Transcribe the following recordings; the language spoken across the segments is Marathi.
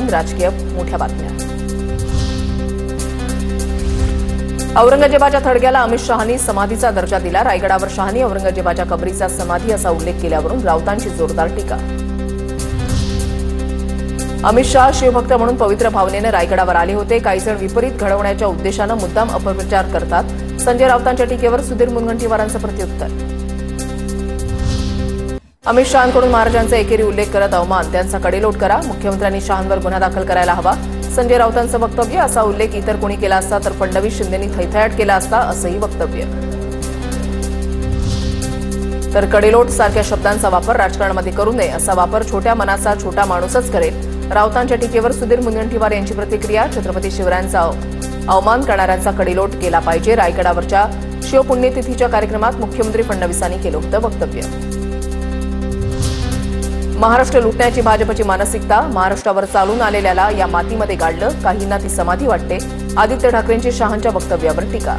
दरम्यान राजकीय मोठ्या बातम्या। औरंगजेबाच्या थडग्याला अमित शहांनी समाधीचा दर्जा दिला। रायगडावर शहांनी औरंगजेबाच्या कबरीचा समाधी असा उल्लेख केल्यावरून राऊतांची जोरदार टीका। अमित शहा शिवभक्त म्हणून पवित्र भावनेने रायगडावर आले होते। काही जण विपरीत घडवण्याच्या उद्देशाने मुद्दाम अपप्रचार करतात। संजय राऊतांच्या टीकेवर सुधीर मुनगंटीवारांचं प्रत्युत्तर। अमित शहांकडून महाराजांचा एकेरी उल्लेख करत अवमान, त्यांचा कडेलोट करा। मुख्यमंत्र्यांनी शहांवर गुन्हा दाखल करायला हवा। संजय राऊतांचं वक्तव्य, असा उल्लेख इतर कोणी केला असता तर फडणवीस शिंदेंनी थैथयाट केला असता, असंही वक्तव्य। तर कडेलोट सारख्या शब्दांचा वापर राजकारणामध्ये करू नये, असा वापर छोट्या मनाचा छोटा माणूसच करेल। राऊतांच्या टीकेवर सुधीर मुनगंटीवार यांची प्रतिक्रिया। छत्रपती शिवरायांचा अवमान करणाऱ्यांचा कडेलोट केला पाहिजे। रायगडावरच्या शिवपुण्यतिथीच्या कार्यक्रमात मुख्यमंत्री फडणवीसांनी केलं होतं वक्तव्य। महाराष्ट्र लुटण्याची भाजपची मानसिकता, महाराष्ट्रावर चालून आलेल्याला या मातीमध्ये गाडलं, काहींना ती समाधी वाटते। आदित्य ठाकरेंची शहांच्या वक्तव्यावर टीका।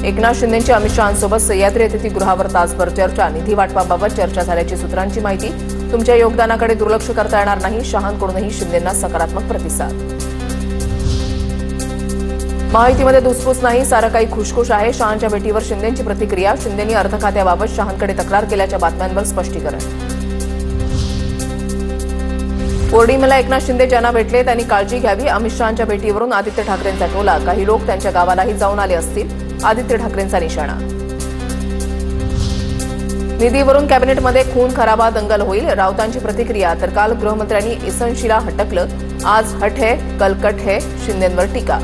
एकनाथ शिंदेंची अमित शहांसोबत सह्याद्री अतिथीगृहावर तासभर चर्चा। निधी वाटपाबाबत चर्चा झाल्याची सूत्रांची माहिती। तुमच्या योगदानाकडे दुर्लक्ष करता येणार नाही, शहांकडूनही शिंदेंना सकारात्मक प्रतिसाद। माहितीमध्ये धुसफूस नाही, सारं काही खुशखुश आहे। शहांच्या भेटीवर शिंदेंची प्रतिक्रिया। शिंदेंनी अर्थ खात्याबाबत शहांकडे तक्रार केल्याच्या बातम्यांवर स्पष्टीकरण। पौर्णिमेला एकनाथ शिंदे ज्यांना भेटले त्यांनी काळजी घ्यावी। अमित शहांच्या भेटीवरून आदित्य ठाकरेंचा टोला, काही लोक त्यांच्या गावालाही जाऊन आले असतील, आदित्य ठाकरेंचा निशाणा। निधीवरून कॅबिनेटमध्ये खून खराबा दंगल होईल, राऊतांची प्रतिक्रिया। तर काल गृहमंत्र्यांनी एसनशीला हटकलं, आज हट है कल कट है, शिंदेंवर टीका।